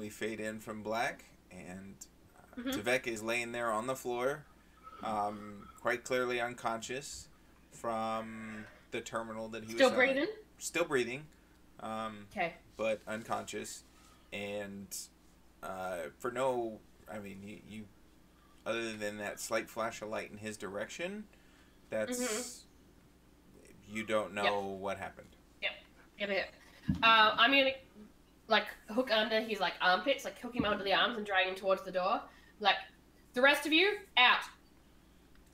we fade in from black, and Tvek is laying there on the floor, quite clearly unconscious from the terminal that he was still breathing. Still breathing. Okay. But unconscious, and for no, I mean, you other than that slight flash of light in his direction, that's you don't know what happened. Yep. I'm gonna like hook under his like armpits, like hook him under the arms and drag him towards the door. Like, the rest of you out.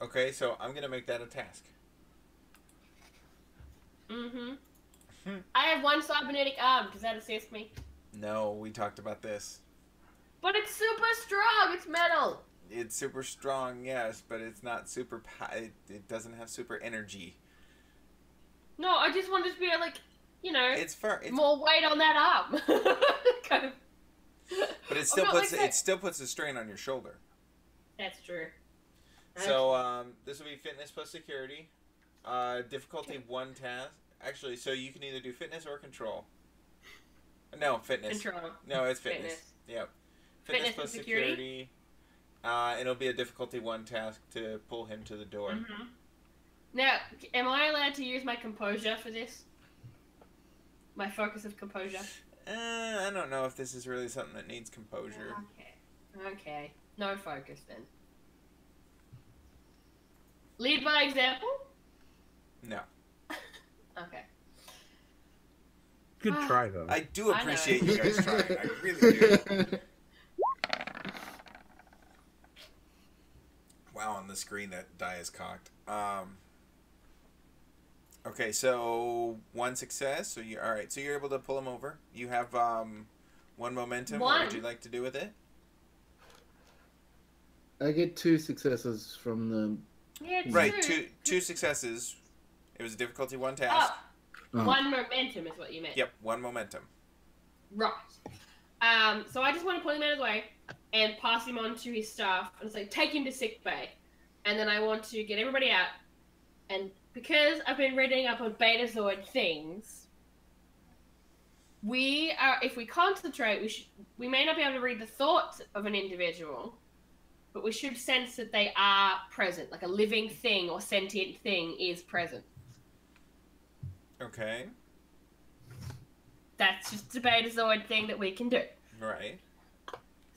Okay, so I'm gonna make that a task. I have one cybernetic arm. Does that assist me? No, we talked about this. But it's super strong. It's metal. It's super strong, yes, but it's not super. It doesn't have super energy. No, I just wanted to be like, you know, it's more weight on that arm. Kind of. But it still puts a strain on your shoulder. That's true. So this will be fitness plus security. Difficulty 1 task. Actually, so you can either do fitness or control. No, fitness. Control. No, it's fitness. Yep. Fitness plus security. It'll be a difficulty 1 task to pull him to the door. Now, am I allowed to use my composure for this? My focus of composure? I don't know if this is really something that needs composure. Okay. No focus then. Lead by example? No. Okay. Good try, though. I do appreciate you guys trying. I really do. Wow, on the screen that die is cocked. Okay, so 1 success. So you all right? So you're able to pull him over. You have 1 momentum. What would you like to do with it? I get 2 successes from the. Yeah, right, two successes. It was a difficulty 1 task. Oh. 1 momentum is what you meant. Yep, 1 momentum. Right. So I just want to pull him out of the way and pass him on to his staff and say, take him to sick bay. And then I want to get everybody out. And because I've been reading up on Betazoid things, if we concentrate, we may not be able to read the thoughts of an individual, but we should sense that they are present, like a living thing or sentient thing is present. Okay. That's just a Betazoid thing that we can do. Right.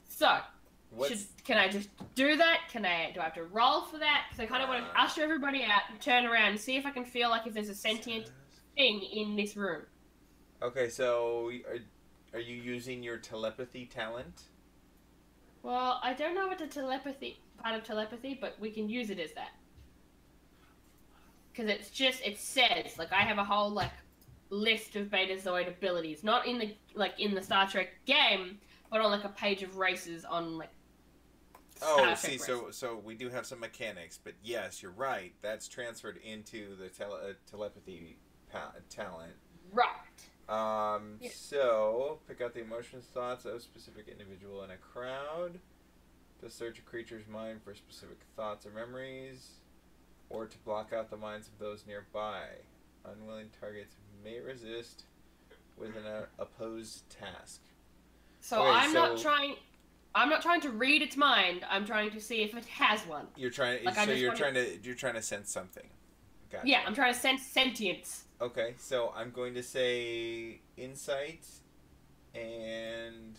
So, can I just do that? Do I have to roll for that? Because I kind of want to usher everybody out and turn around and see if I can feel like if there's a sentient thing in this room. Okay, so are you using your telepathy talent? Well, I don't know what the part of telepathy, but we can use it as that. Because it says, like, I have a whole, like, list of Betazoid abilities. Not in the Star Trek game, but on, like, a page of races on, like, Star Trek races. So we do have some mechanics, but yes, you're right. That's transferred into the telepathy talent. Right. Yeah. So, pick out the emotions, thoughts of a specific individual in a crowd. To search a creature's mind for specific thoughts or memories. Or to block out the minds of those nearby. Unwilling targets may resist with an opposed task. So okay, I'm not trying to read its mind. I'm trying to see if it has one. You're trying. Like, so you're trying to sense something. Gotcha. Yeah, I'm trying to sense sentience. Okay, so I'm going to say insight and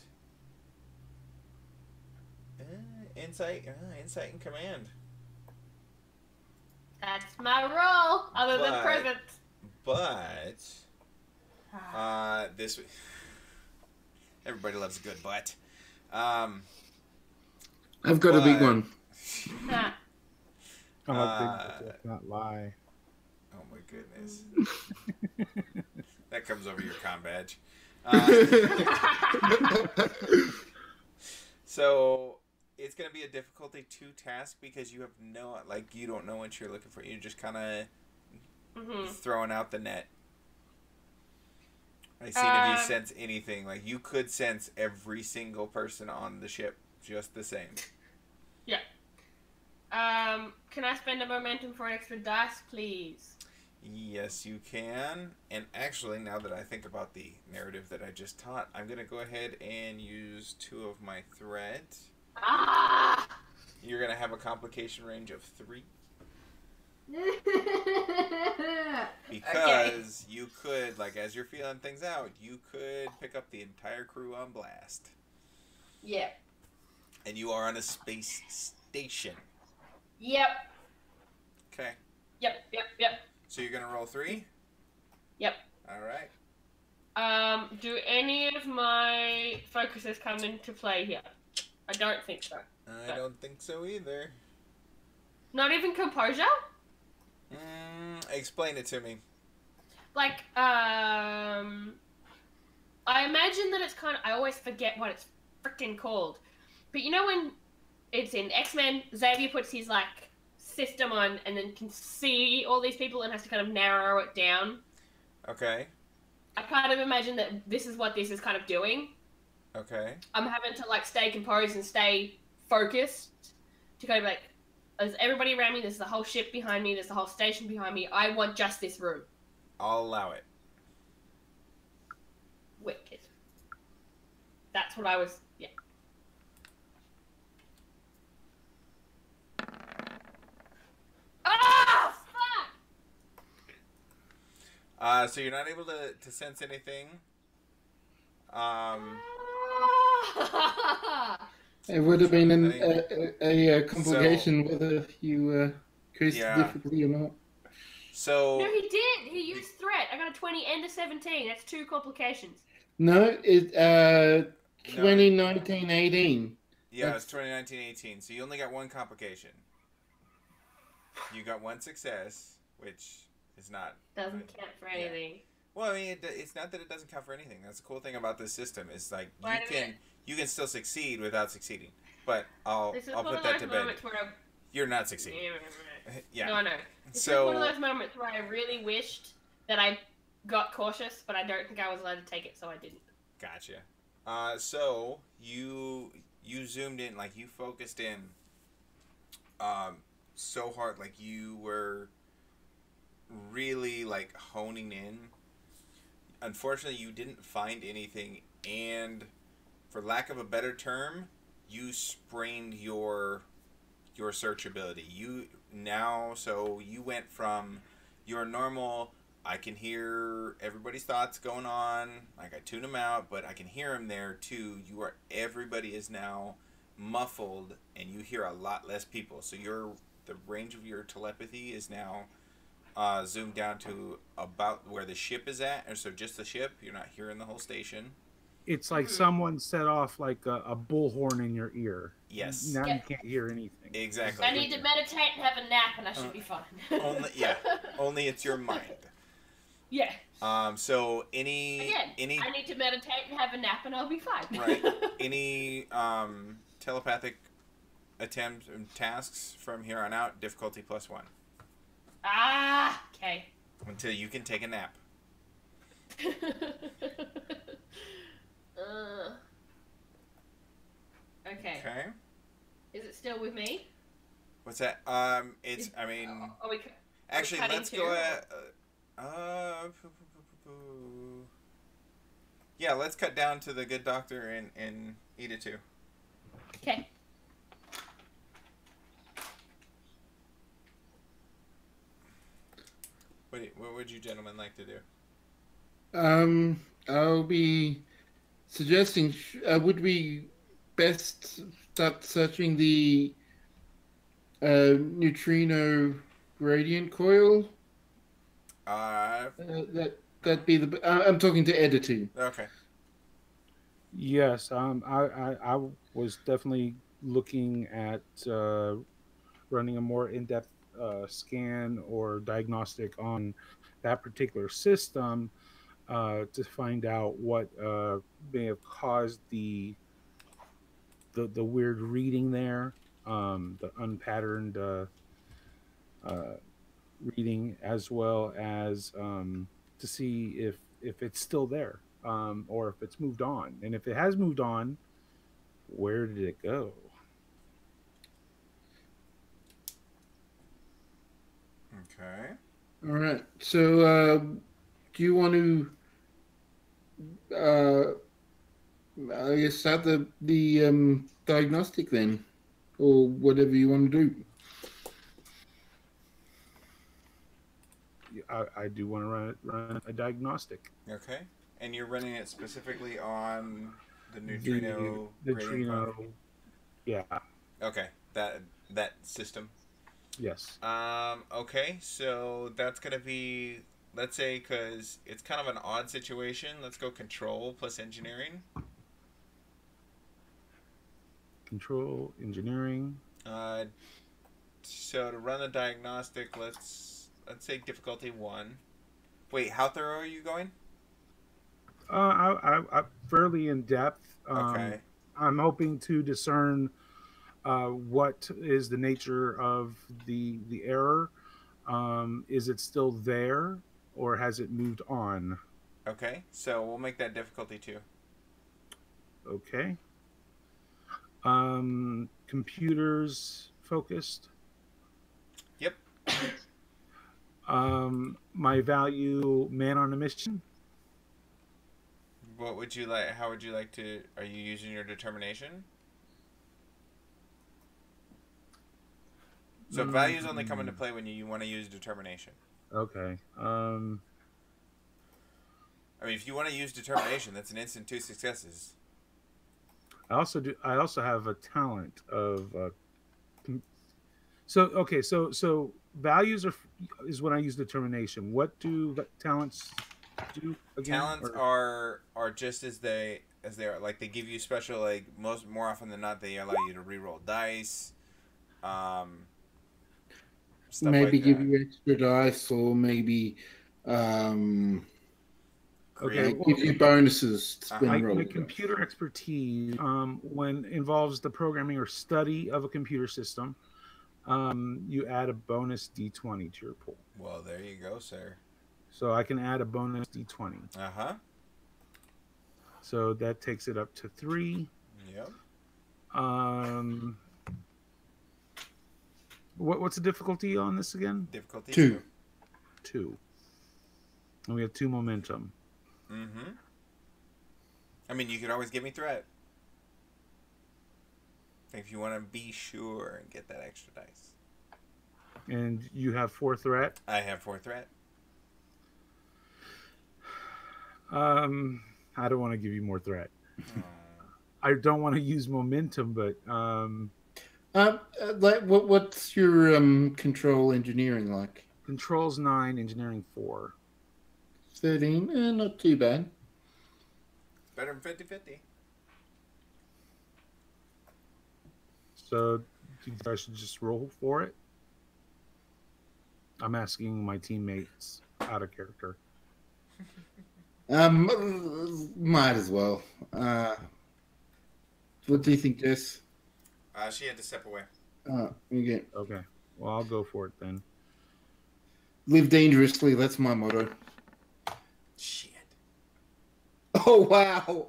insight and command. That's my role, other than present. But this everybody loves a good butt. I've got a big one. Let's not lie. Oh my goodness. That comes over your comm badge. So it's going to be a difficulty 2 task because you have you don't know what you're looking for. You're just kind of throwing out the net. I see if you sense anything. Like, you could sense every single person on the ship just the same. Yeah. Can I spend a momentum for an extra dice, please? Yes, you can. And actually, now that I think about the narrative that I just taught, I'm going to go ahead and use 2 of my threads. Ah! You're going to have a complication range of 3. Because you could, like, as you're feeling things out, you could pick up the entire crew on blast. Yeah. And you are on a space station. Yep. Okay. Yep. So you're going to roll 3? Yep. Alright. Do any of my focuses come into play here? I don't think so. I don't think so either. Not even composure? Explain it to me. Like, I imagine that it's kind of... I always forget what it's freaking called. But you know when it's in X-Men, Xavier puts his, like, system on and then can see all these people and has to kind of narrow it down? Okay. I kind of imagine that this is what this is kind of doing. Okay. I'm having to, like, stay composed and stay focused to kind of, like, there's everybody around me, there's the whole ship behind me, there's the whole station behind me. I want just this room. I'll allow it. Wicked. That's what I was... Yeah. Oh, fuck! So you're not able to sense anything. It would have been a complication whether you increased the difficulty or not. So no, he did. He used threat. I got a 20 and a 17. That's 2 complications. No, it 2019-18. Yeah, it's 2019-18. So you only got 1 complication. You got 1 success, which is not doesn't count for anything. Yeah. Well, I mean, it's not that it doesn't count for anything. That's the cool thing about this system. Is like you can still succeed without succeeding. But I'll put that to bed. You're not succeeding. Yeah. No, no. This is one of those moments where I really wished that I got cautious, but I don't think I was allowed to take it, so I didn't. Gotcha. So you zoomed in, like you focused in, so hard, like you were really like honing in. Unfortunately, you didn't find anything, and for lack of a better term, you sprained your search ability. You went from your normal, I can hear everybody's thoughts going on, like I tune them out, but I can hear them there, to everybody is now muffled, and you hear a lot less people. So the range of your telepathy is now zoomed down to about where the ship is at, or so just the ship. You're not hearing the whole station. It's like someone set off like a bullhorn in your ear. Yes. Now you can't hear anything. Exactly. I need to meditate and have a nap, and I should be fine. Only it's your mind. Yeah. So I need to meditate and have a nap, and I'll be fine. Right. Any telepathic attempts and tasks from here on out, difficulty +1. Ah, okay. Until you can take a nap. Okay. Okay. Is it still with me? What's that? It's. I mean. Actually, let's go. Yeah, let's cut down to the good doctor and Edditoo. Okay. What would you gentlemen like to do? I'll be suggesting, would we best start searching the neutrino gradient coil? That'd be the. I'm talking to Edditoo. Okay. Yes, I was definitely looking at running a more in-depth scan or diagnostic on that particular system to find out what may have caused the weird reading there, the unpatterned reading, as well as to see if it's still there, or if it's moved on, and if it has moved on, where did it go? Okay. All right. So, do you want to, I guess, start the diagnostic then, or whatever you want to do? I do want to run a diagnostic. Okay. And you're running it specifically on the neutrino gradient neutrino. clock? Yeah. Okay. That system. Yes. Okay. So that's gonna be, let's say, because it's kind of an odd situation. Let's go control plus engineering. Control engineering. So to run the diagnostic, let's say difficulty 1. Wait, how thorough are you going? I'm fairly in depth. Okay. I'm hoping to discern what is the nature of the error. Is it still there, or has it moved on? Okay, so we'll make that difficulty 2. Okay. Computers focused. Yep. My value, man on a mission. What would you like? How would you like to? Are you using your determination? So values only come into play when you want to use determination. Okay. I mean, if you want to use determination, that's an instant 2 successes. I also have a talent of. So values is when I use determination. What do talents do again? Talents are just as they are. Like, they give you special, like, more often than not, they allow you to reroll dice. Stuff maybe like give that. you extra dice, or maybe give you bonuses to spend my computer expertise, when involves the programming or study of a computer system, you add a bonus D20 to your pool. Well, there you go, sir. So I can add a bonus D20. Uh-huh. So that takes it up to 3. Yep. What's the difficulty on this again? Difficulty 2. 2. And we have 2 momentum. Mm-hmm. I mean, you could always give me threat. If you want to be sure and get that extra dice. And you have 4 threat? I have 4 threat. I don't want to give you more threat. I don't want to use momentum, but what's your control engineering like? Control's 9, engineering 4. 13, not too bad. Better than 50-50. So, do you think I should just roll for it? I'm asking my teammates out of character. Might as well. What do you think, Jess? She had to step away. Okay. Okay. Well, I'll go for it then. Live dangerously. That's my motto. Shit. Oh, wow.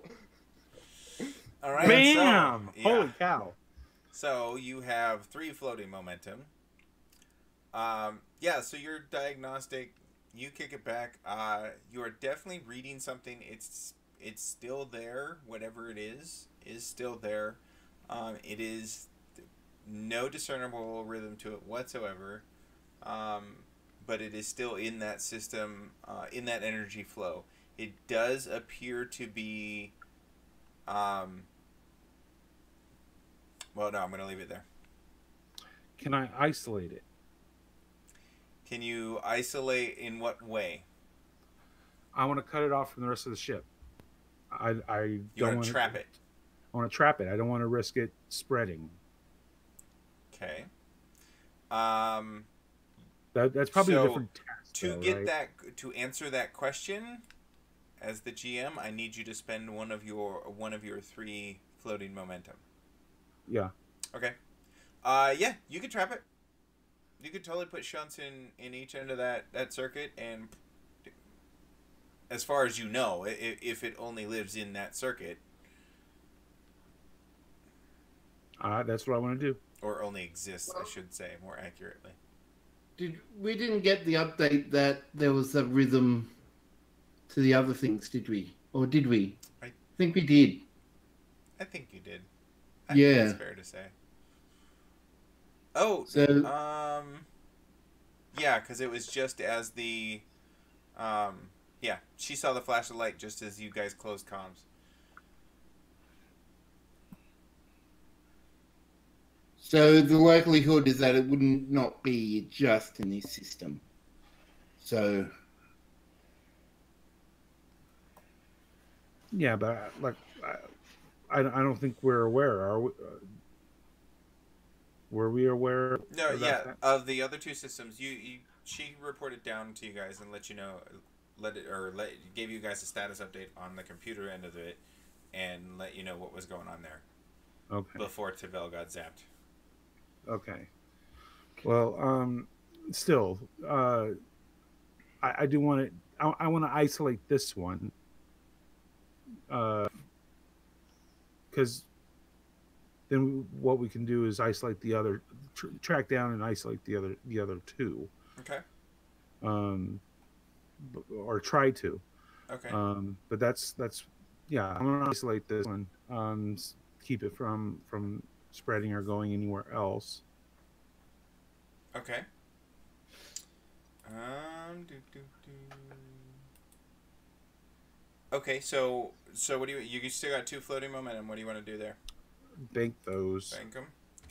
All right. Bam! So, yeah. Holy cow. So you have 3 floating momentum. Yeah, so your diagnostic, you kick it back. You are definitely reading something. It's still there. Whatever it is still there. It is no discernible rhythm to it whatsoever. But it is still in that system, in that energy flow. It does appear to be... well, no, I'm going to leave it there. Can I isolate it? Can you isolate in what way? I want to cut it off from the rest of the ship. I You want to trap it? I want to trap it. I don't want to risk it spreading. Okay. That's probably a different task. To answer that question, as the GM, I need you to spend one of your 3 floating momentum. Yeah. Okay. Yeah, you could trap it. You could totally put shunts in each end of that circuit, and as far as you know, if it only lives in that circuit. That's what I want to do. Or only exists, I should say, more accurately. We didn't get the update that there was a rhythm to the other things, did we? Or did we? I think we did. I think you did. I Yeah. think that's fair to say. Oh, so yeah, because it was just as the, yeah, she saw the flash of light just as you guys closed comms. So the likelihood is that it wouldn't not be just in this system. So yeah, but like I don't think we're aware. Are we? Were we aware? No, of yeah, that? of the other two systems, she reported down to you guys and let you know, gave you guys a status update on the computer end of it, and let you know what was going on there. Okay. Before Tavel got zapped. Okay. Well, still, I do want to. I want to isolate this one, because then what we can do is isolate the other, track down and isolate the other two. Okay. Or try to. Okay. But that's yeah. I'm gonna isolate this one. Keep it from spreading or going anywhere else. Okay. Okay, so what do you still got 2 floating momentum? What do you want to do there? Bank those. Bank them.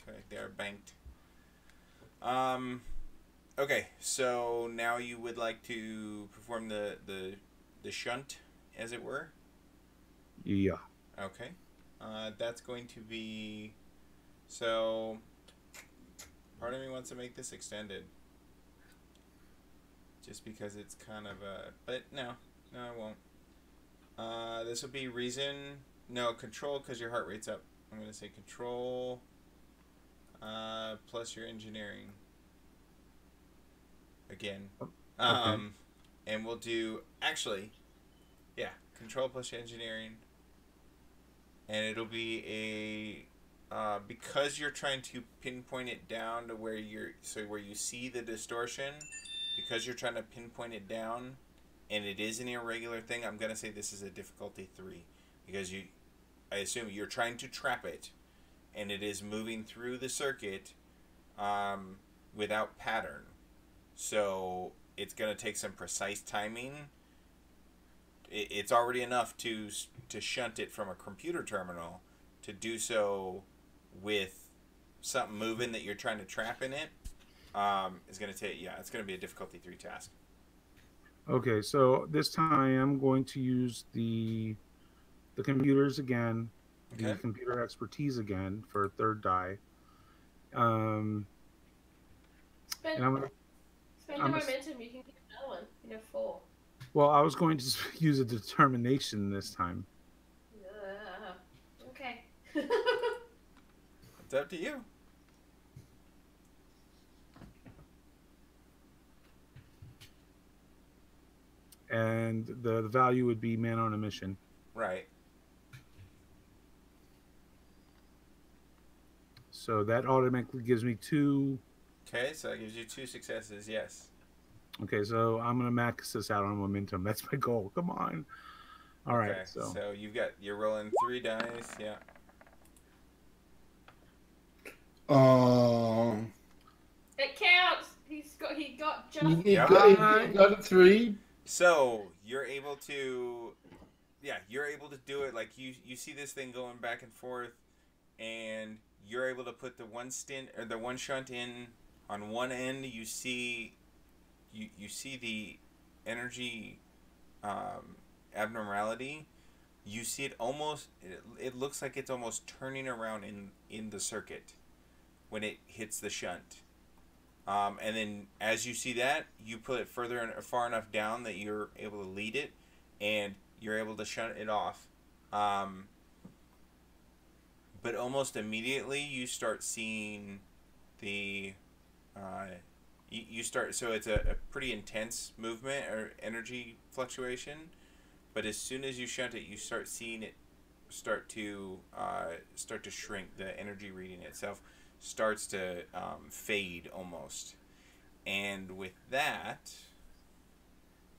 Okay, they are banked. Okay, so now you would like to perform the shunt, as it were. Yeah. Okay. That's going to be, so part of me wants to make this extended. Just because it's kind of a, but no, I won't. This will be reason, no, control, because your heart rate's up. I'm going to say control, plus your engineering. Again. Okay. And we'll do, actually, yeah, control plus your engineering. And it'll be a, because you're trying to pinpoint it down to where where you see the distortion, because you're trying to pinpoint it down, and it is an irregular thing, I'm going to say this is a difficulty 3. Because I assume you're trying to trap it, and it is moving through the circuit without pattern. So it's going to take some precise timing. It's already enough to shunt it from a computer terminal. To do so with something moving that you're trying to trap in it is going to take, yeah, it's going to be a difficulty 3 task. Okay, so this time I am going to use the computers again, Okay. the computer expertise again for a 3rd die. Spend and the momentum. You can get another one. You have 4. Well, I was going to use a determination this time. Okay. It's up to you. And the value would be man on a mission. Right. So that automatically gives me 2. Okay, so that gives you 2 successes, yes. Okay, so I'm going to max this out on momentum. That's my goal. Come on. All right. Okay, so you're rolling 3 dice, yeah. Oh. It counts. He got just. He got a 3. So you're able to, you're able to do it. Like you see this thing going back and forth, and you're able to put the one shunt in on one end. You see the energy abnormality. You see it almost. It looks like it's almost turning around in the circuit when it hits the shunt. And then as you see that, you put it far enough down that you're able to lead it, and you're able to shunt it off. But almost immediately you start seeing the so it's a pretty intense movement or energy fluctuation, but as soon as you shunt it, you start seeing it start to shrink. The energy reading itself starts to fade almost, And with that,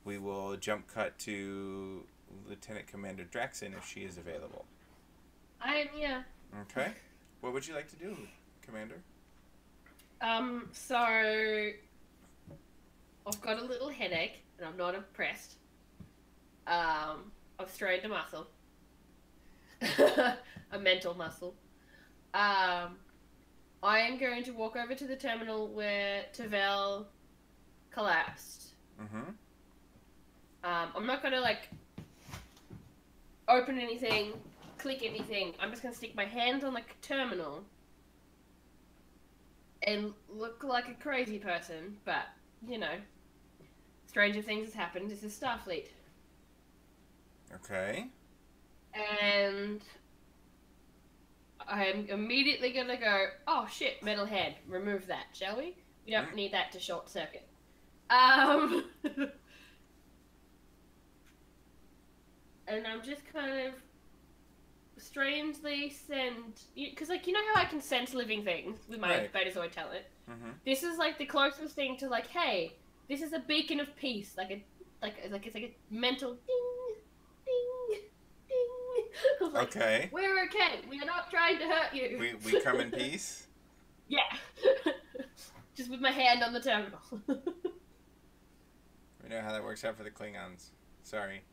we will jump cut to Lieutenant Commander Draaxun if she is available. I am here. Okay. What would you like to do, Commander? So I've got a little headache, and I'm not impressed. I've strained a muscle. A mental muscle. I am going to walk over to the terminal where Tavel collapsed. Mm-hmm. I'm not gonna like open anything, click anything. I'm just gonna stick my hand on the terminal and look like a crazy person, but you know, stranger things has happened. This is Starfleet. Okay. And I'm immediately gonna go, oh shit, metal head. Remove that, shall we? We don't need that to short circuit. And I'm just kind of strangely because like, you know how I can sense living things with my Betazoid talent? Mm-hmm. This is like the closest thing to like, hey, this is a beacon of peace, it's like a mental ding, ding, ding. Like, okay. We're okay. We are not trying to hurt you. We come in peace? Yeah. Just with my hand on the terminal. We know how that works out for the Klingons. Sorry.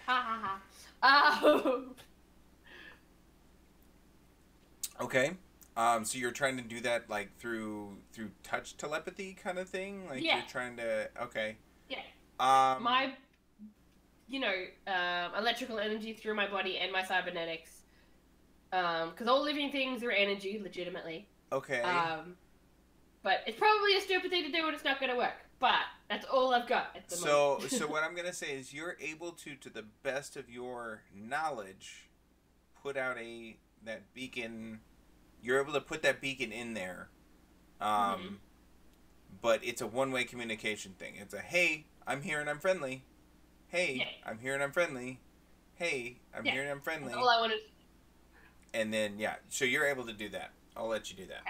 Ha ha ha. Okay. So you're trying to do that like through touch telepathy kind of thing? Like yeah. You're trying to okay. Yeah. My electrical energy through my body and my cybernetics. Because all living things are energy, legitimately. Okay. But it's probably a stupid thing to do and it's not going to work. But that's all I've got at the moment. So what I'm going to say is you're able to the best of your knowledge, put out that beacon. You're able to put that beacon in there. But it's a one-way communication thing. It's a, hey, I'm here and I'm friendly. Hey, I'm here and I'm friendly. Hey, I'm here and I'm friendly. That's all I wanted. And then, so you're able to do that. I'll let you do that.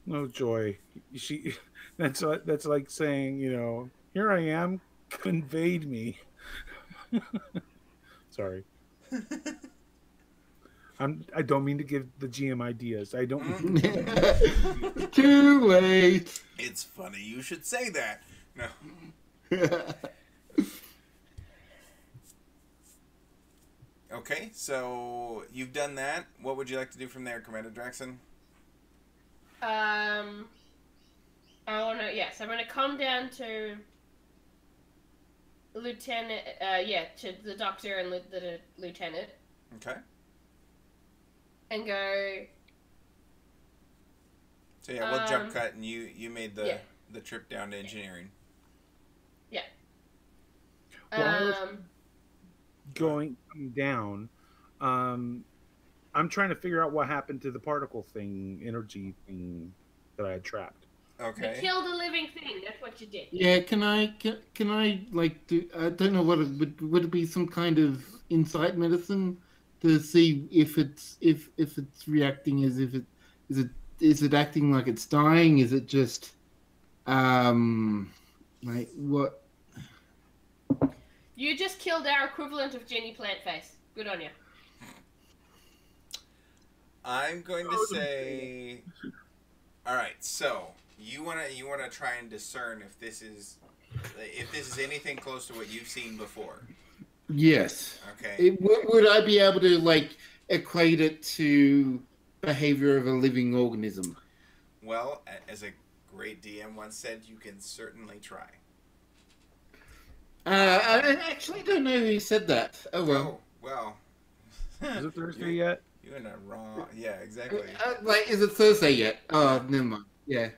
No joy. That's like saying, here I am, conveyed me. Sorry. I don't mean to give the GM ideas. I don't. Too late. It's funny you should say that. No. Okay, so you've done that. What would you like to do from there, Commander Draaxun? I want to. Yes, I'm going to come down to Lieutenant. To the Doctor and the Lieutenant. Okay. And go. So we'll jump cut, and you made the trip down to engineering. Yeah. Going down, I'm trying to figure out what happened to the particle thing, energy thing that I had trapped. Okay. You killed a living thing. That's what you did. Yeah. Can I like do? I don't know what it would it be some kind of insight medicine to see if it's reacting as if is it acting like it's dying? Is it just like what? You just killed our equivalent of Jenny Plantface. Good on you. I'm going to say, all right. So you wanna try and discern if this is anything close to what you've seen before. Yes. Okay. Would I be able to like equate it to behavior of a living organism? Well, as a great DM once said, you can certainly try. I actually don't know who said that. Oh well. Oh, well. Is it Thursday yet? You're in a wrong. Yeah, exactly. Is it Thursday yet? Oh, never mind. Yeah.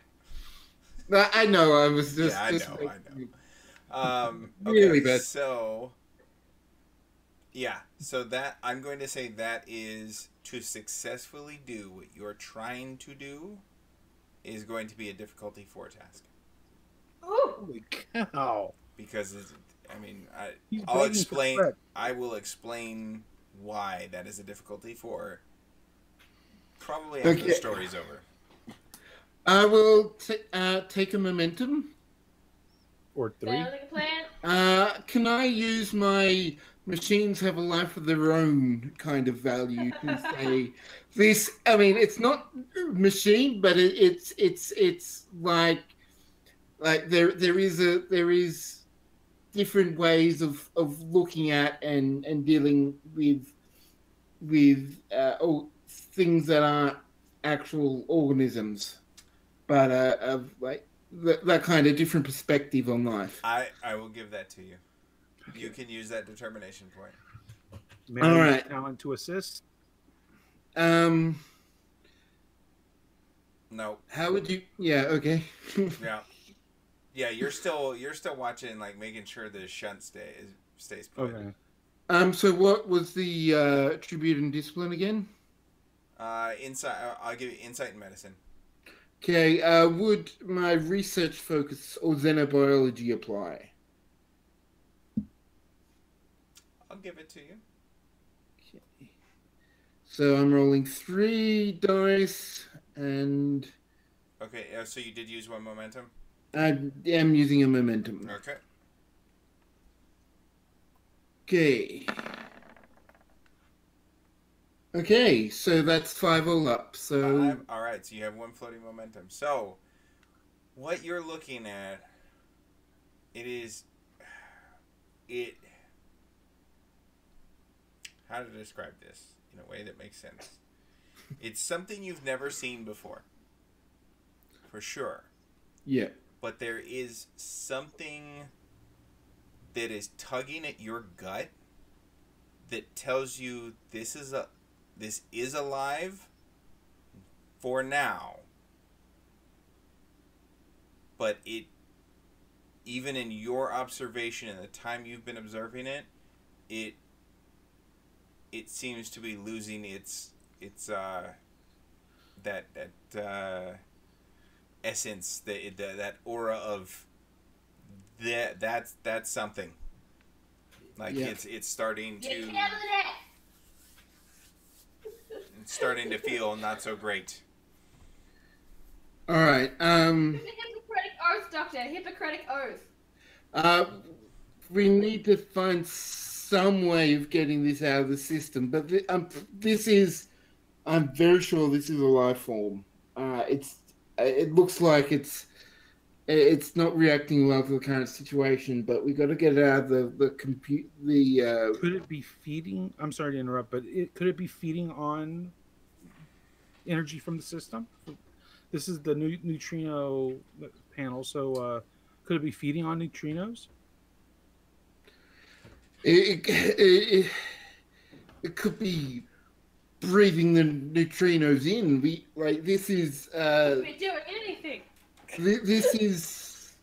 I know. I was just. Yeah, I know. Okay, really bad. So. Yeah, so that I'm going to say that is to successfully do what you're trying to do is going to be a difficulty 4 task. Holy cow! Because I'll explain. I will explain why that is a difficulty 4. Probably after the story's over. I will take a momentum. Or 3. Sounds like a plan. Can I use my machines have a life of their own kind of value to say this? I mean, it's not machine, but it's like there is different ways of looking at and dealing with things that aren't actual organisms, but of like that kind of different perspective on life. I will give that to you. You can use that determination point. May All I use right. talent to assist? No. How would you? Yeah. Okay. Yeah. Yeah, you're still watching, like making sure the shunt stays put. Okay. So what was the tribute and discipline again? Insight. I'll give you insight and medicine. Okay. Would my research focus or xenobiology apply? I'll give it to you. Okay. So I'm rolling 3 dice, and Okay. So you did use 1 momentum. I am using a momentum. Okay. Okay. Okay, so that's 5 all up. So 5. All right. So you have 1 floating momentum. So what you're looking at, how to describe this in a way that makes sense. It's something you've never seen before. For sure. yeah. But there is something that is tugging at your gut that tells you this is alive for now. But it, even in your observation and the time you've been observing it, it seems to be losing its essence, that aura of that's something. Like Yeah. it's starting Get to out of the net. it's starting to feel not so great. All right. Hippocratic oath, Doctor. Hippocratic oath. We need to find some way of getting this out of the system, but I'm very sure this is a life form. It looks like it's not reacting well to the current situation, but we got to get it out of the compute. Could it be feeding? I'm sorry to interrupt, but could it be feeding on energy from the system? This is the neutrino panel, so could it be feeding on neutrinos? It could be breathing the neutrinos in. This is Could be doing anything. this is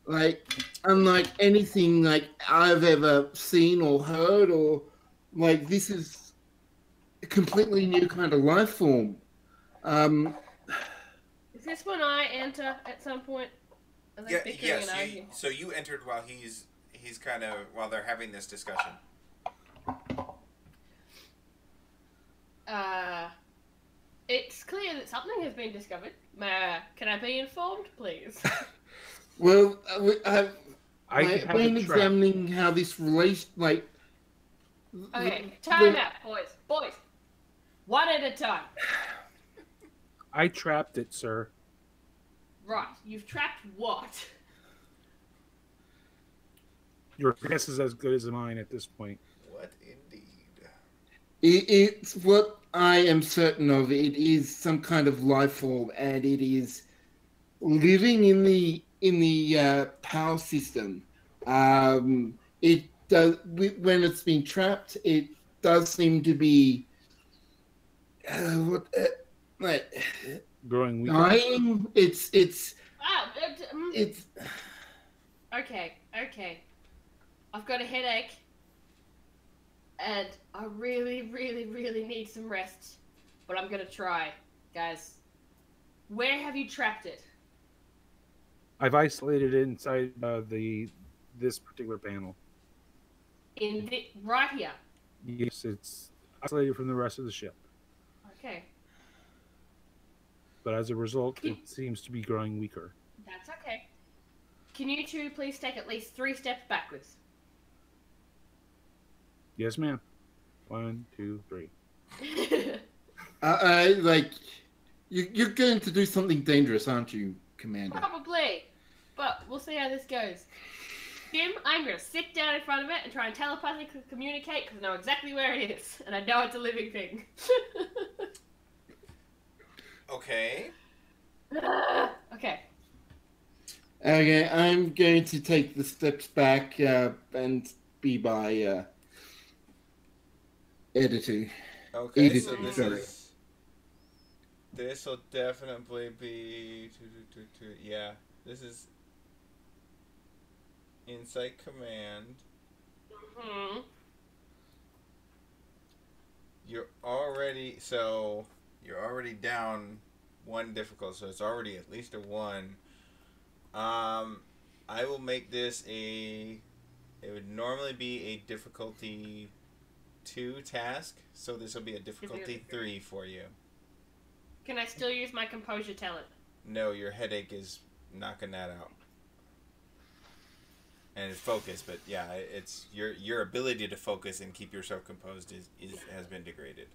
like unlike anything like I've ever seen or heard, or like this is a completely new kind of life form. Is this when I enter at some point? Are they bickering and arguing? So you entered while he's kind of while they're having this discussion. It's clear that something has been discovered. Can I be informed, please? Well, I've have been a trap. examining how this relation, like. Okay, time out, boys. Boys, one at a time. I trapped it, sir. Right, you've trapped what? Your guess is as good as mine at this point. What indeed? It's what I am certain of. It is some kind of life form, and it is living in the power system. It does when it's been trapped. It does seem to be Growing weaker. dying. It's Okay. I've got a headache, and I really, really, really need some rest. But I'm gonna try, guys. Where have you trapped it? I've isolated it inside this particular panel. Right here. Yes, it's isolated from the rest of the ship. Okay. but as a result, it seems to be growing weaker. That's okay. Can you two please take at least 3 steps backwards? Yes, ma'am. 1, 2, 3. Like, you're going to do something dangerous, aren't you, Commander? Probably. But we'll see how this goes. Jim, I'm going to sit down in front of it and try and telepathically communicate because I know exactly where it is. And I know it's a living thing. Okay. Okay. Okay, I'm going to take the steps back and be by Edditoo. Okay, Edditoo, so this will definitely be... Yeah, this is... Insight Command. Mm-hmm. You're already down 1 difficult, so it's already at least a 1. I will make this it would normally be a difficulty 2 task, so this will be a difficulty 3 for you. Can I still use my composure talent? No, your headache is knocking that out. And it's focus, but yeah, it's your ability to focus and keep yourself composed has been degraded.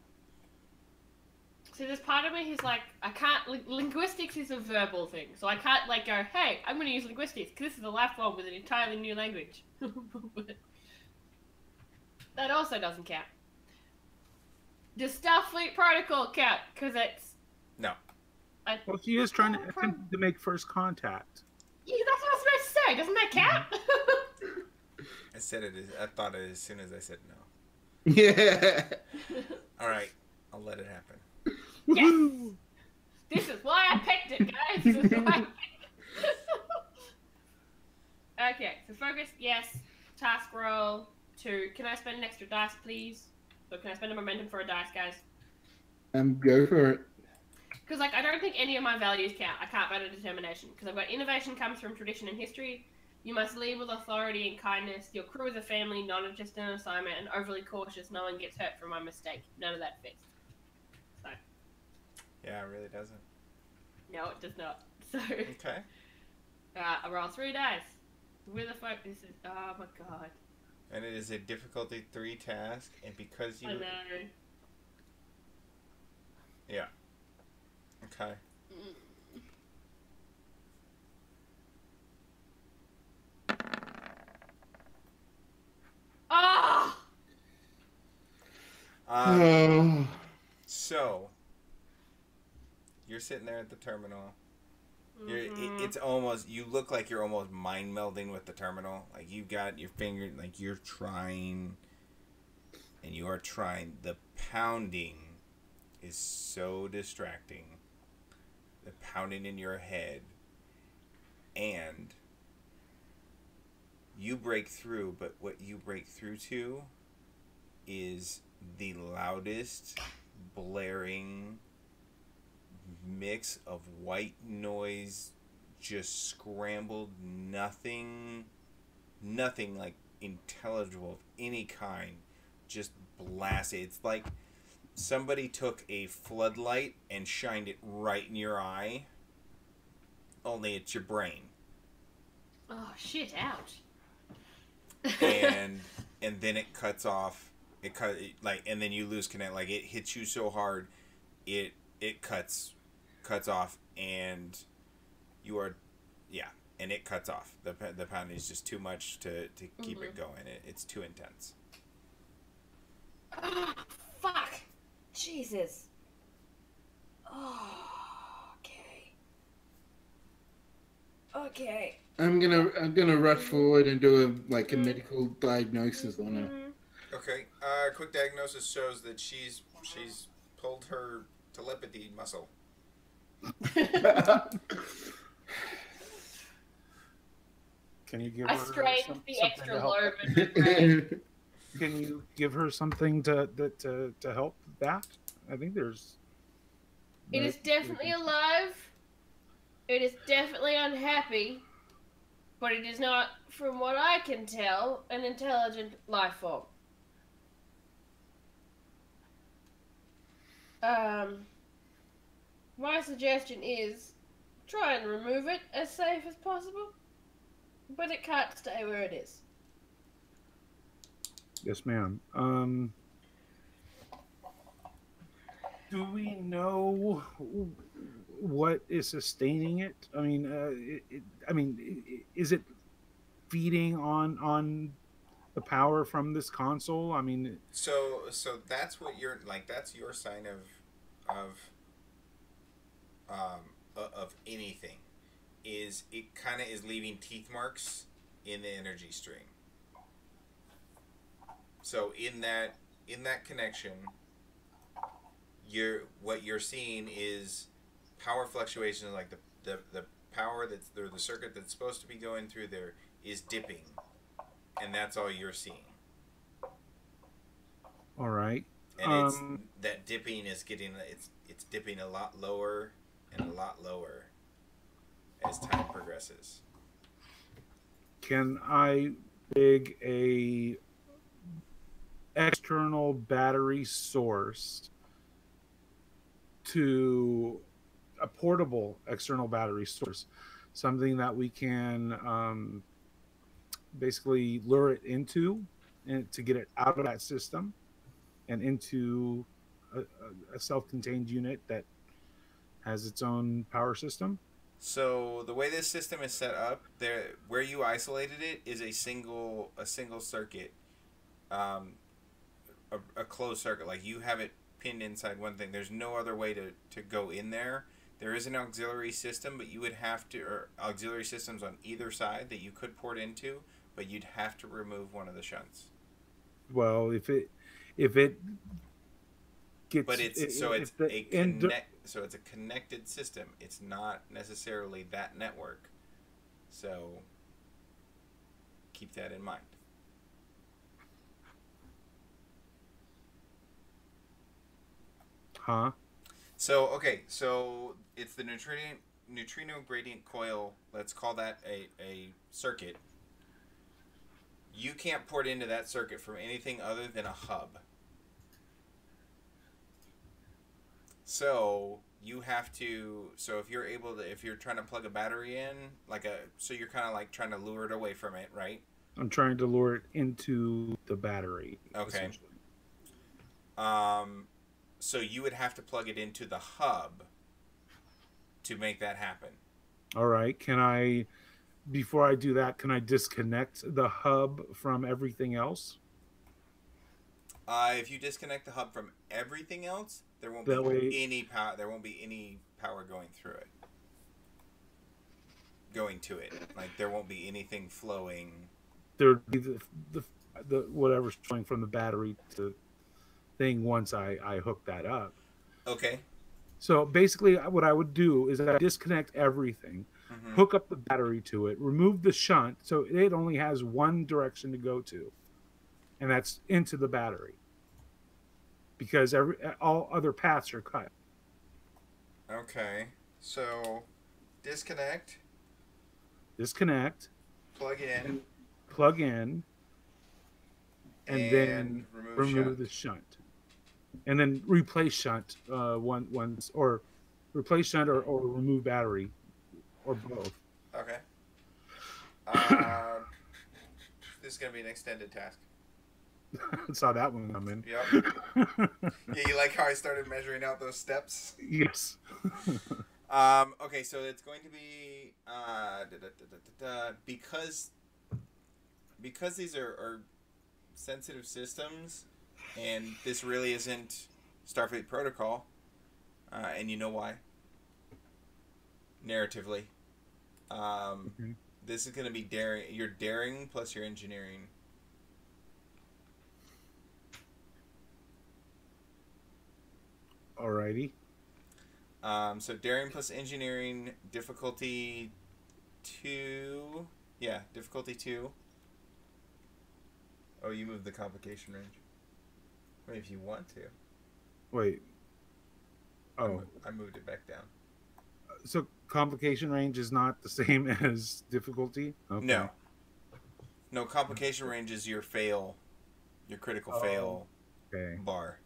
So there's part of me who's like, I can't. Linguistics is a verbal thing, so I can't like go, hey, I'm going to use linguistics because this is a life form with an entirely new language. But that also doesn't count. Does Starfleet protocol count? Because it's No. Well, she is trying to attempt to make first contact. Yeah, that's what I was supposed to say. Doesn't that count? I said it. I thought it as soon as I said no. Yeah. All right, I'll let it happen. Yes. This is why I picked it, guys. This is why I picked it. Okay, so focus, yes. Task roll 2. Can I spend an extra dice, please? So can I spend a momentum for a dice, guys? Go for it. Because, like, I don't think any of my values count. I can't vote a determination. Because I've got innovation comes from tradition and history. You must lead with authority and kindness. Your crew is a family, not just an assignment, and overly cautious. No one gets hurt from my mistake. None of that fits. So. Yeah, it really doesn't. No, it does not. So. Okay. I roll 3 dice. With a focus. This is. Oh my god. And it is a difficulty 3 task, and because you. I know. Yeah. Okay. Ah! So, you're sitting there at the terminal. It's almost, you look like you're almost mind melding with the terminal. Like you've got your finger, like you're trying, and you are trying. The pounding is so distracting. The pounding in your head, and you break through, but what you break through to is the loudest blaring mix of white noise, just scrambled, nothing like intelligible of any kind, just blasted. It's like somebody took a floodlight and shined it right in your eye, only it's your brain. Oh shit! Ouch. and then it cuts off. And then you lose connect. Like it hits you so hard, it cuts off, and you are, and it cuts off. The pounding is just too much to keep it going. It's too intense. Oh, fuck. Jesus. Oh, okay. I'm gonna rush forward and do a medical diagnosis on her. Okay. Quick diagnosis shows that she's pulled her telepathy muscle. Can you give I her strained the extra lobe. Can you give her something to help that? I think there's. It is definitely alive. It is definitely unhappy. But it is not, from what I can tell, an intelligent life form. My suggestion is try and remove it as safe as possible, but it can't stay where it is. Yes, ma'am. Do we know what is sustaining it? I mean, is it feeding on the power from this console? I mean, So that's what you're like. That's your sign of anything. Is it kind of is leaving teeth marks in the energy stream. So in that connection, what you're seeing is power fluctuations, like the power that's or the circuit that's supposed to be going through there is dipping, and that's all you're seeing. all right. And it's that dipping is getting it's dipping a lot lower and a lot lower as time progresses. Can I rig a external battery source to a portable external battery source, something that we can basically lure it into and to get it out of that system and into a self-contained unit that has its own power system? So the way this system is set up, there where you isolated it is a single circuit, a closed circuit. Like you have it pinned inside one thing. There's no other way to go in there. There is an auxiliary system, but you would have to, or auxiliary systems on either side that you could port into, but you'd have to remove one of the shunts. Well, if it gets, but it's a connected system. It's not necessarily that network. So keep that in mind. Huh? So it's the neutrino gradient coil. Let's call that a circuit. You can't port into that circuit from anything other than a hub. So you have to. So if you're trying to plug a battery in, so you're kind of like trying to lure it away from it, right? I'm trying to lure it into the battery. Okay. So you would have to plug it into the hub to make that happen. All right. Before I do that, can I disconnect the hub from everything else? If you disconnect the hub from everything else, there won't be any power. There won't be any power going through it. Going to it, like there won't be anything flowing. There would be the whatever's flowing from the battery to thing once I hook that up. Okay. So basically, what I would do is I disconnect everything, hook up the battery to it, remove the shunt, so it only has one direction to go to, and that's into the battery. Because all other paths are cut. Okay. So disconnect. Plug in. And then remove the shunt. And then replace shunt once, or replace shunt or remove battery, or both. Okay. This is gonna be an extended task. Saw that one come in. Yep. Yeah, you like how I started measuring out those steps? Yes. Okay, so it's going to be because these are sensitive systems, and this really isn't Starfleet protocol, and you know why. Narratively, this is going to be daring. Your daring plus your engineering. Alrighty. So daring plus engineering, difficulty 2. Yeah, difficulty 2. Oh, you moved the complication range. I mean, if you want to. Wait. Oh. I moved it back down. So complication range is not the same as difficulty? Okay. No. No, complication range is your fail, your critical fail bar.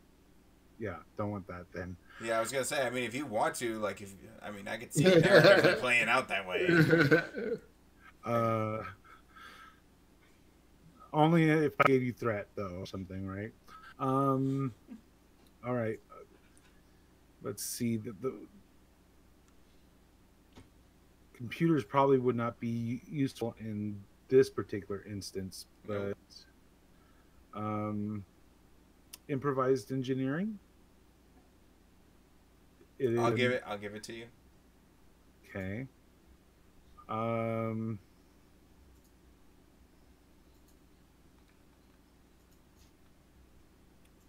Yeah, don't want that then. Yeah, I was gonna say. I mean, if you want to, like, I could see it definitely playing out that way. Only if I gave you threat, though, or something, right? All right. Let's see. The computers probably would not be useful in this particular instance, but improvised engineering. I'll give it to you. Okay.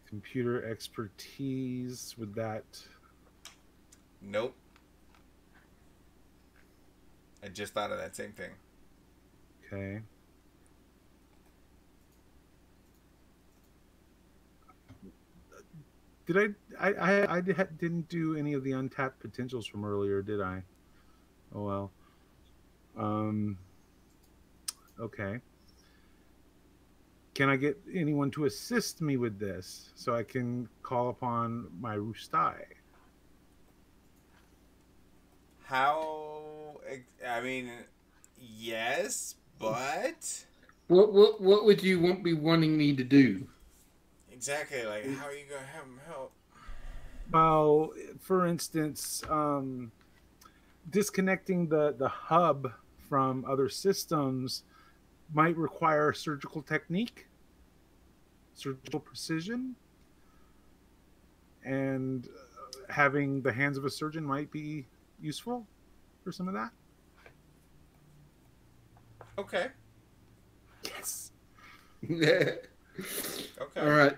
Computer expertise, would that... Nope. I just thought of that same thing. Okay. Did I didn't do any of the untapped potentials from earlier, did I? Oh well. Okay. Can I get anyone to assist me with this so I can call upon my Rustai? How? I mean, yes, but What would you be wanting me to do? exactly. Like, how are you gonna have him help? Well, for instance, disconnecting the hub from other systems might require surgical technique, surgical precision, and having the hands of a surgeon might be useful for some of that. Okay. Yes. Okay. All right.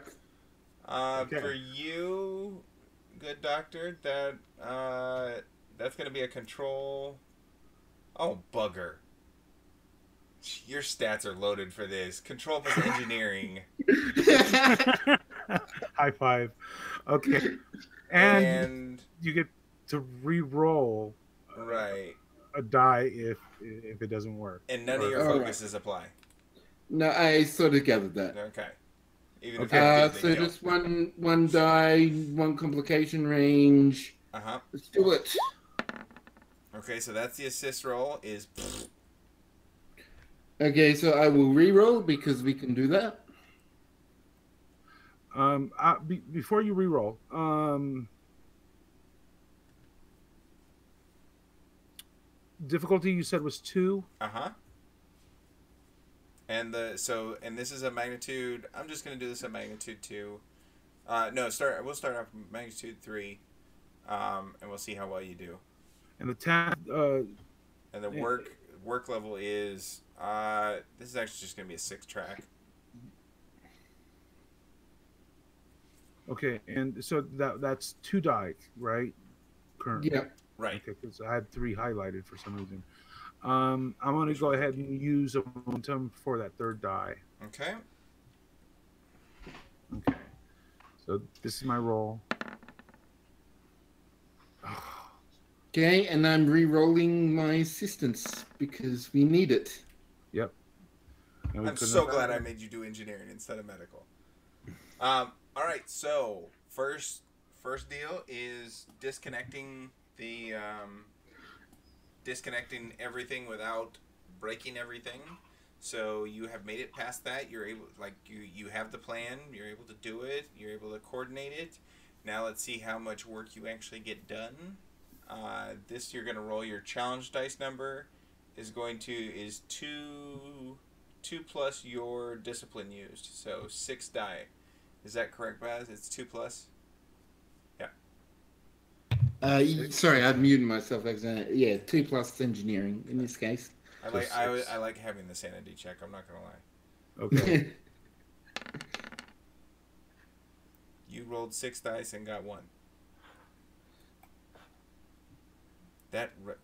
Okay. For you, good doctor, that's gonna be a control. Oh, bugger. Your stats are loaded for this. Control plus engineering. High five. Okay. And you get to re-roll right a die if it doesn't work. And none of your focuses apply. No, I sort of gathered that. Okay. Even if so just one die, one complication range. Let's do it. Okay, so that's the assist roll is. Okay, so I will re-roll because we can do that. Before you re-roll, difficulty you said was 2. And this is a magnitude. I'm just gonna do this at magnitude 2. No, we'll start off magnitude 3, and we'll see how well you do. And the and the work level is this is actually just gonna be a 6 track. Okay, and so that's 2 die, right? Currently. Yeah. Right. Okay, because I had 3 highlighted for some reason. I'm going to go ahead and use a momentum for that 3rd die. Okay. Okay. So this is my roll. Okay, and I'm re-rolling my assistance because we need it. Yep. I'm so glad I made you do engineering instead of medical. All right, so first deal is disconnecting disconnecting everything without breaking everything. So you have made it past that. You're able, you have the plan. You're able to do it. You're able to coordinate it. Now let's see how much work you actually get done. This you're gonna roll your challenge dice number is 2 plus your discipline used. So 6 die. Is that correct, Baz? It's 2 plus. Sorry, I'd muted myself. Yeah, 2 plus engineering in this case. I like having the sanity check. I'm not gonna lie. Okay. You rolled 6 dice and got 1.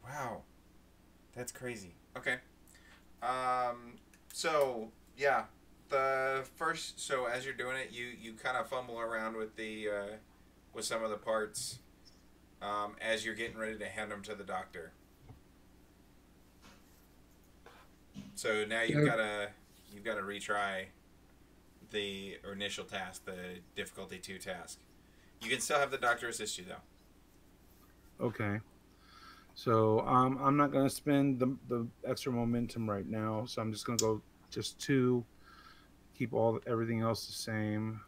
Wow, that's crazy. Okay. So yeah, so as you're doing it, you kind of fumble around with with some of the parts. As you're getting ready to hand them to the doctor. So now you've got to retry the initial task, the difficulty 2 task. You can still have the doctor assist you though. Okay. So I'm not going to spend the extra momentum right now. So I'm just going to go just 2. Keep everything else the same.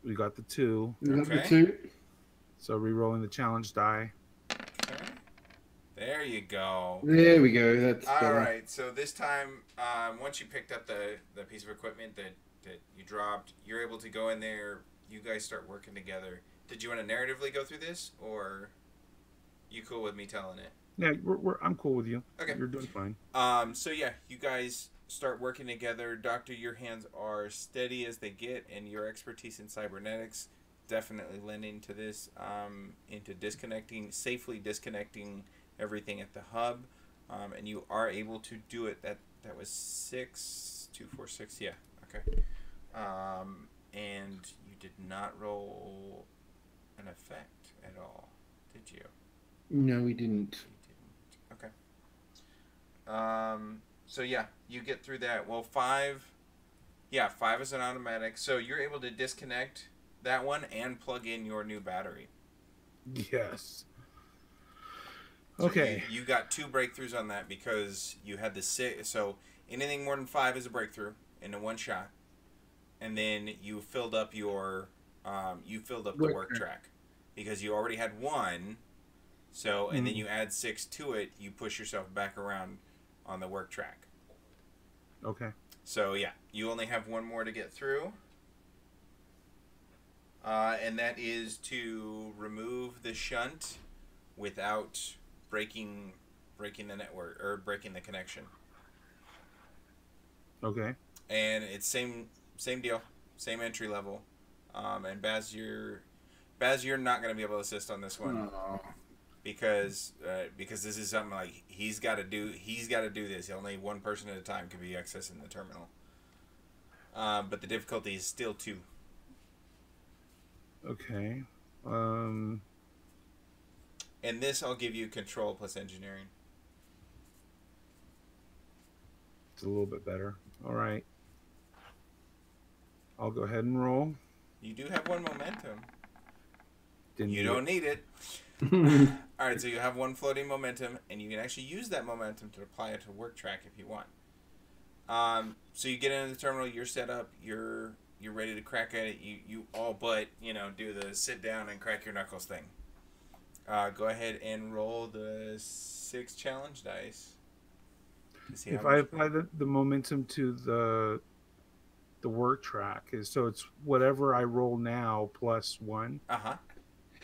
We got the 2. We got the Okay. 2. So re-rolling the challenge die. Okay. There you go. There we go. That's all better. right. So this time, once you picked up the piece of equipment that you dropped, you're able to go in there. You guys start working together. Did you want to narratively go through this, or you cool with me telling it? Yeah, I'm cool with you. Okay. You're doing fine. So yeah, you guys start working together. Doctor, your hands are steady as they get, and your expertise in cybernetics definitely lend into this, into safely disconnecting everything at the hub, and you are able to do it. That was 6, 2, 4, 6. Yeah. Okay. And you did not roll an effect at all, did you? No, we didn't. You didn't. Okay. So yeah, you get through that. Well, 5. Yeah, 5 is an automatic. So you're able to disconnect that one and plug in your new battery. Yes. So Okay. You got 2 breakthroughs on that because you had the 6. So anything more than 5 is a breakthrough in a one shot. And then you filled up the work track because you already had 1. So and then you add 6 to it, you push yourself back around on the work track. Okay. So yeah, you only have 1 more to get through. And that is to remove the shunt without breaking the network or breaking the connection. Okay. And it's same deal, same entry level. And Baz, you're not going to be able to assist on this one. Oh. Because this is something like he's got to do this. Only 1 person at a time can be accessing the terminal. But the difficulty is still 2. Okay. And this I'll give you control plus engineering. It's a little bit better. All right. I'll go ahead and roll. You do have 1 momentum. You don't need it. All right, so you have 1 floating momentum, and you can actually use that momentum to apply it to work track if you want. So you get into the terminal, you're set up, you're ready to crack at it. You all but do the sit down and crack your knuckles thing. Go ahead and roll the 6 challenge dice. If I apply the momentum to the work track, so it's whatever I roll now plus 1.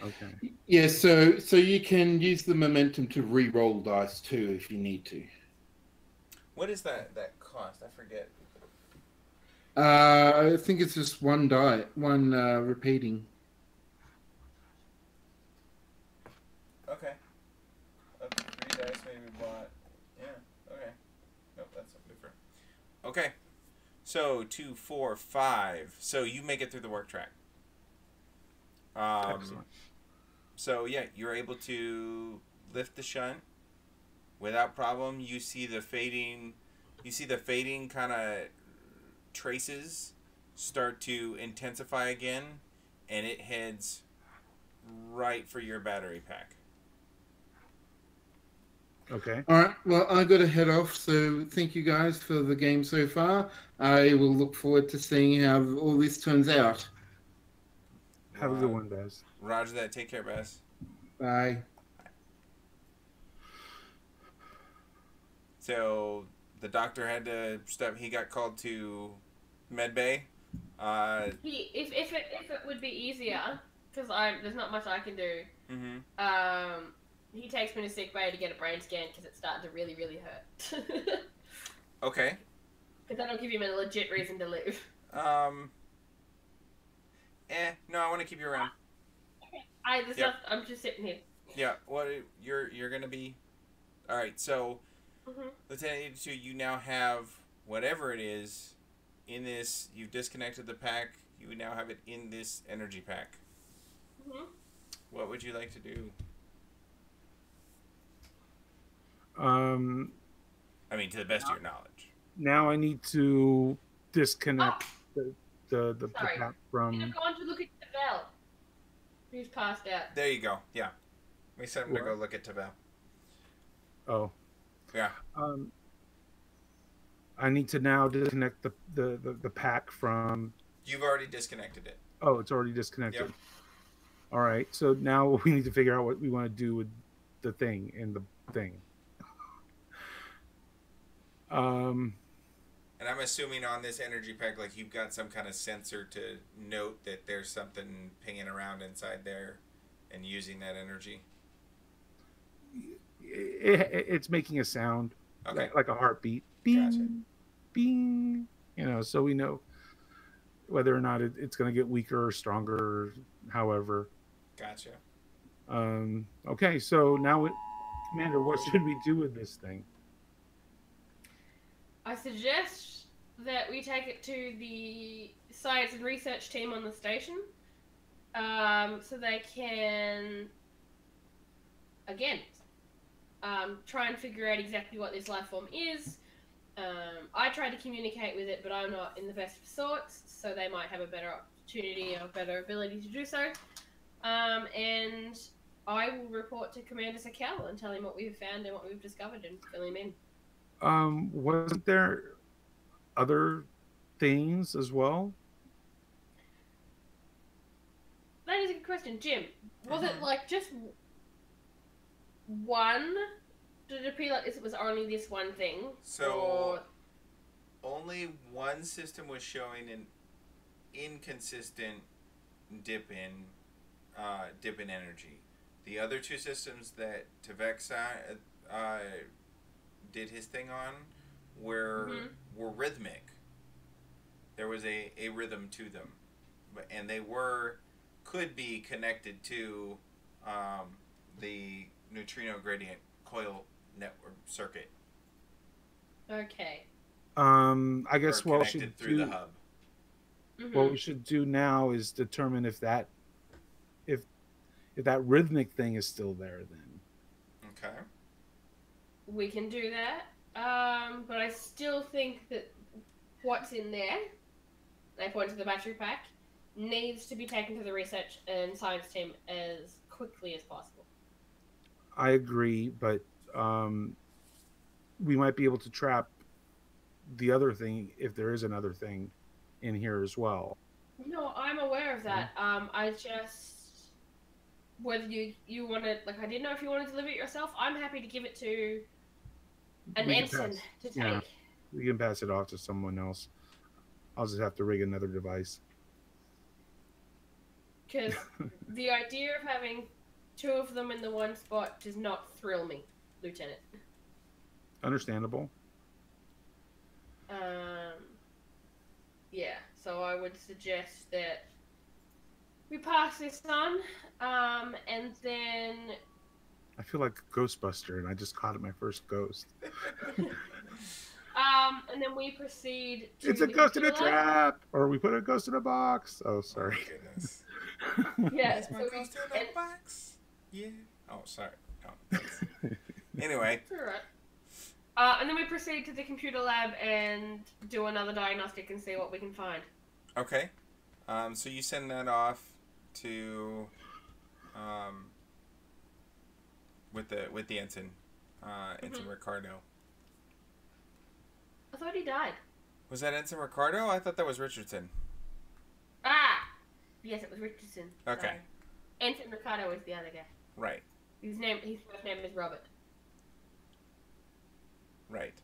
Okay. Yeah, so you can use the momentum to re-roll dice too if you need to. What is that cost? I forget. I think it's just 1 die, 1 repeating. Okay. Up to 3 dice maybe bought. Yeah. Okay. Nope, that's something different. Okay. So 2, 4, 5. So you make it through the work track. Excellent. So yeah, you're able to lift the shunt without problem. You see the fading kind of traces start to intensify again, and it heads right for your battery pack. Okay. All right. Well, I got to head off. So thank you guys for the game so far. I will look forward to seeing how all this turns out. Have a good one, Baz. Roger that. Take care, Baz. Bye. So the doctor had to step. He got called to med bay. If it would be easier, because there's not much I can do. Mm-hmm. He takes me to sick bay to get a brain scan because it's starting to really, really hurt. Okay. Because that'll give him a legit reason to live. No, I want to keep you around. Okay. I'm just sitting here. Yeah. What you're gonna be? All right. So, Mm-hmm. Lieutenant Edditoo, you now have whatever it is in this. You've disconnected the pack. You now have it in this energy pack. Mm-hmm. What would you like to do? I mean, to the best of your knowledge. Now I need to disconnect the Sorry. pack I've from. gone to look at Tavel, who's passed out. There you go. Yeah. We sent him to go look at Tavel. Oh. Yeah. I need to now disconnect the pack from. You've already disconnected it. Oh, it's already disconnected. Yep. All right. So now we need to figure out what we want to do with the thing and the thing. And I'm assuming on this energy pack, like you've got some kind of sensor to note that there's something pinging around inside there, and using that energy. It's making a sound, okay, like a heartbeat. Bing, gotcha. Bing. So we know whether or not it's going to get weaker or stronger. However. Gotcha. Okay, so now, Commander, what should we do with this thing? I suggest that we take it to the science and research team on the station, so they can, again, try and figure out exactly what this life form is. I tried to communicate with it, but I'm not in the best of sorts, so they might have a better opportunity or better ability to do so. And I will report to Commander Sakel and tell him what we've found and what we've discovered and fill him in. Wasn't there other things as well? That is a good question, Jim. Was it like just one? Did it appear like it was only this one thing? So only one system was showing an inconsistent dip in energy. The other two systems that Tvex did his thing on were rhythmic. There was a rhythm to them, and they could be connected to the neutrino gradient coil network circuit. Okay. I guess what we should through do, the hub. What we should do now is determine if that rhythmic thing is still there. Then. Okay. We can do that, but I still think that what's in there, I point to the battery pack, needs to be taken to the research and science team as quickly as possible. I agree, but we might be able to trap the other thing if there is another thing in here as well. No, I'm aware of that. I just... Whether you want to... Like, I didn't know if you wanted to deliver it yourself. I'm happy to give it to an ensign to take. Yeah, we can pass it off to someone else. I'll just have to rig another device. Because the idea of having two of them in the one spot does not thrill me, Lieutenant. Understandable. Yeah, so I would suggest that we pass this on, and then... I feel like a Ghostbuster, and I just caught my first ghost. And then we proceed to... It's a ghost in a trap! Or we put a ghost in a box. Oh, sorry. Oh, goodness. Yeah, Is my ghost in a box? Yeah. Oh, sorry. Oh, anyway. It's alright. And then we proceed to the computer lab and do another diagnostic and see what we can find. Okay. So you send that off to with the ensign, Ensign Ricardo. I thought he died. Was that Ensign Ricardo? I thought that was Richardson. Ah! Yes, it was Richardson. Okay. Sorry. Ensign Ricardo was the other guy. Right. His first name is Robert. Right.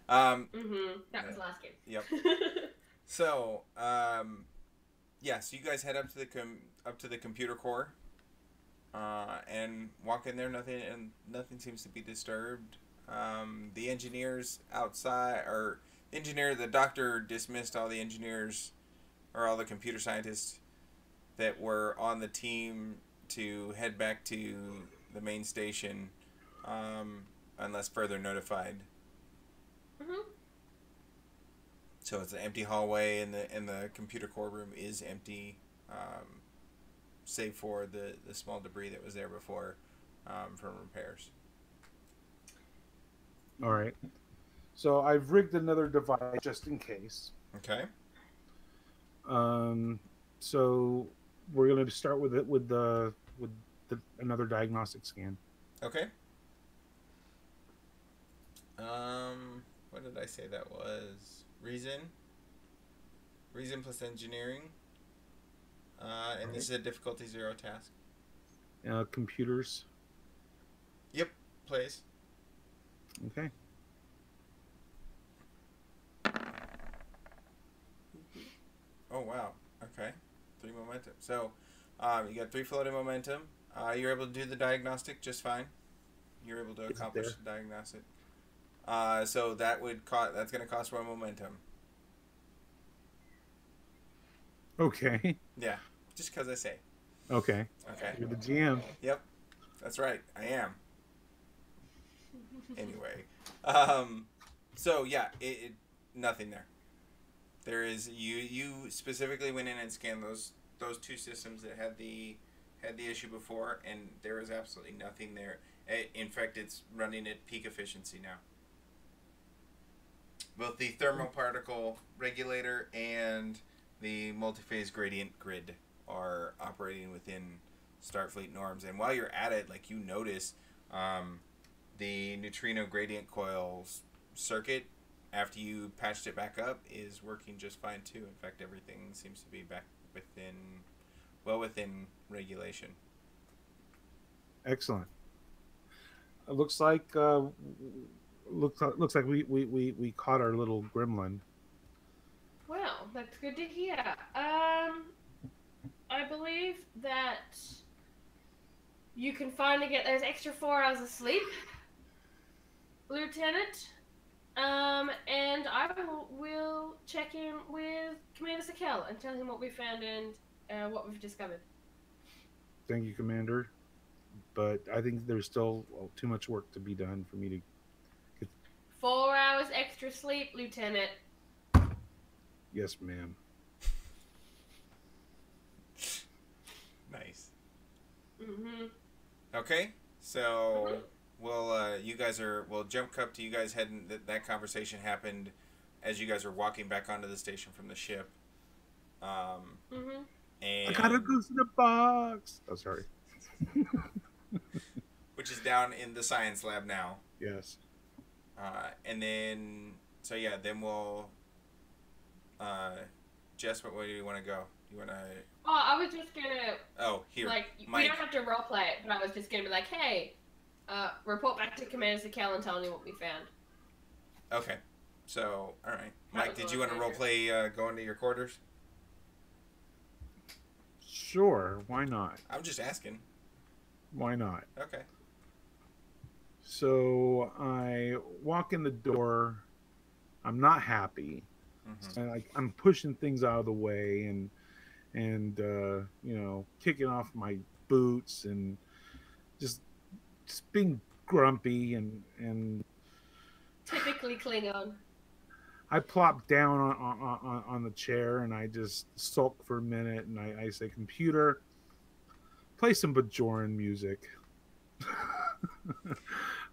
That was last game. Yep. So, yeah. So you guys head up to the computer core, and walk in there. Nothing seems to be disturbed. The engineers outside, the doctor dismissed all the engineers, or all the computer scientists that were on the team to head back to the main station, unless further notified. So it's an empty hallway, and the computer core room is empty, save for the small debris that was there before, from repairs. All right. So I've rigged another device just in case. Okay. So we're gonna start with it with another diagnostic scan. Okay. What did I say that was? Reason plus engineering. And this is a difficulty 0 task. Computers. Yep, plays. Okay. Oh wow. Okay. 3 momentum. So, you got 3 floating momentum. You're able to do the diagnostic just fine. You're able to accomplish the diagnostic. So that would that's going to cost 1 momentum. Okay. Yeah, just because I say. Okay. Okay. You're the GM. Yep, that's right. I am. Anyway, so yeah, nothing there. There is you specifically went in and scanned those 2 systems that had the issue before, and there is absolutely nothing there. In fact, it's running at peak efficiency now. Both the thermal particle regulator and the multi-phase gradient grid are operating within Starfleet norms. And while you're at it, like, you notice the neutrino gradient coils circuit, after you patched it back up, is working just fine too. In fact, everything seems to be back within regulation. Excellent. It looks like looks like we caught our little gremlin. Well, that's good to hear. I believe that you can finally get those extra 4 hours of sleep, Lieutenant. And I will check in with Commander Sakel and tell him what we found and what we've discovered. Thank you, Commander. But I think there's still too much work to be done for me to get... 4 hours extra sleep, Lieutenant. Yes, ma'am. Nice. Mm-hmm. Okay, so we'll jump cut to you guys heading. That conversation happened as you guys were walking back onto the station from the ship. Mm-hmm. And I gotta go to the box. Oh, sorry. Which is down in the science lab now. Yes. And then, so yeah, then we'll. Jess, where do you want to go? You want to? Oh, I was just gonna. Oh, here. Like, Mike. we don't have to roleplay it, but I was just gonna be like, hey, report back to Commander Sakel and tell me what we found. Okay. So, all right, Mike, did you want to roleplay going to your quarters? Sure. Why not? I'm just asking. Why not? Okay. So I walk in the door. I'm not happy. Mm-hmm. And I'm pushing things out of the way and kicking off my boots and just being grumpy and Typically Klingon. I plop down on the chair and I just sulk for a minute and I say, "Computer, play some Bajoran music."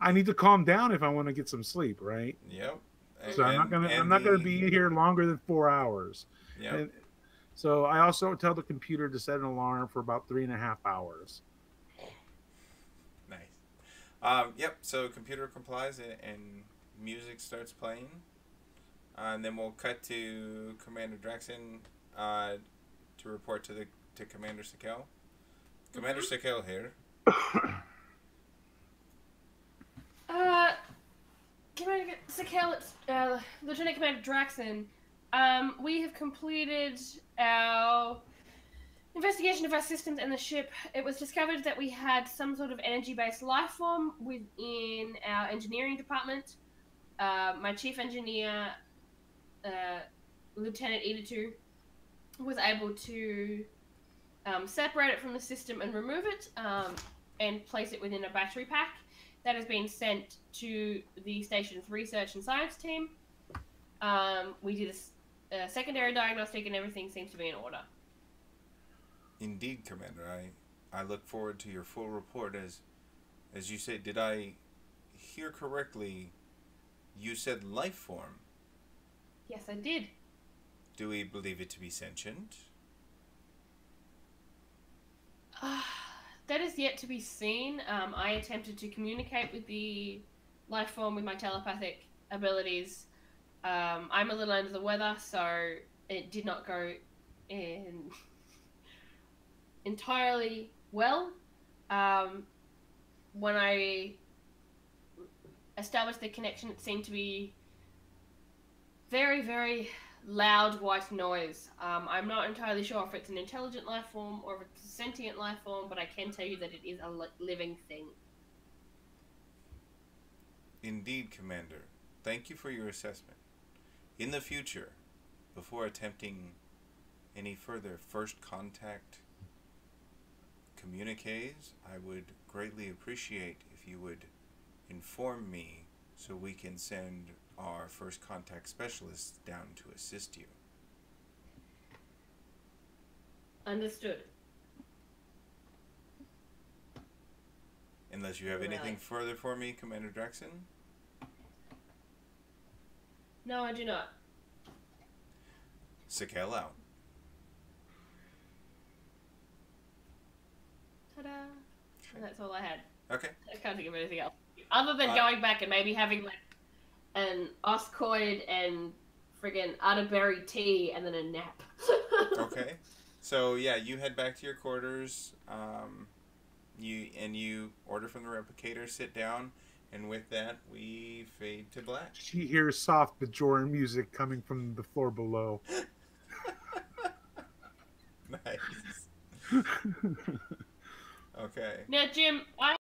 I need to calm down if I want to get some sleep, right? Yep. So I'm not gonna be here longer than 4 hours. Yeah. So I also tell the computer to set an alarm for about 3.5 hours. Nice. Yep. So computer complies and music starts playing, and then we'll cut to Commander Draaxun to report to Commander Sakel. Commander Sakel here. Commander Sakel, Lieutenant Commander Draaxun, we have completed our investigation of our systems and the ship. It was discovered that we had some sort of energy-based life form within our engineering department. My chief engineer, Lieutenant Edditoo, was able to separate it from the system and remove it and place it within a battery pack. That has been sent to the station's research and science team. We did a secondary diagnostic and everything seems to be in order. Indeed, Commander. I look forward to your full report. As you said, did I hear correctly? You said life form. Yes, I did. Do we believe it to be sentient? That is yet to be seen. I attempted to communicate with the life form with my telepathic abilities. I'm a little under the weather, so it did not go in entirely well. When I established the connection, it seemed to be very, very loud white noise. I'm not entirely sure if it's an intelligent life form or if it's a sentient life form, but I can tell you that it is a living thing. Indeed, Commander. Thank you for your assessment. In the future, before attempting any further first contact communiques, I would greatly appreciate if you would inform me so we can send our first contact specialists down to assist you. Understood. Unless you have anything further for me, Commander Draaxun? No, I do not. Sakel out. Ta-da! And that's all I had. Okay. I can't think of anything else. Other than going back and maybe having like an oscoid and friggin' Atterberry tea and then a nap. Okay. So yeah, you head back to your quarters. You order from the replicator, sit down, and with that we fade to black. She hears soft Bajoran music coming from the floor below. Nice. Okay. Now, Jim, I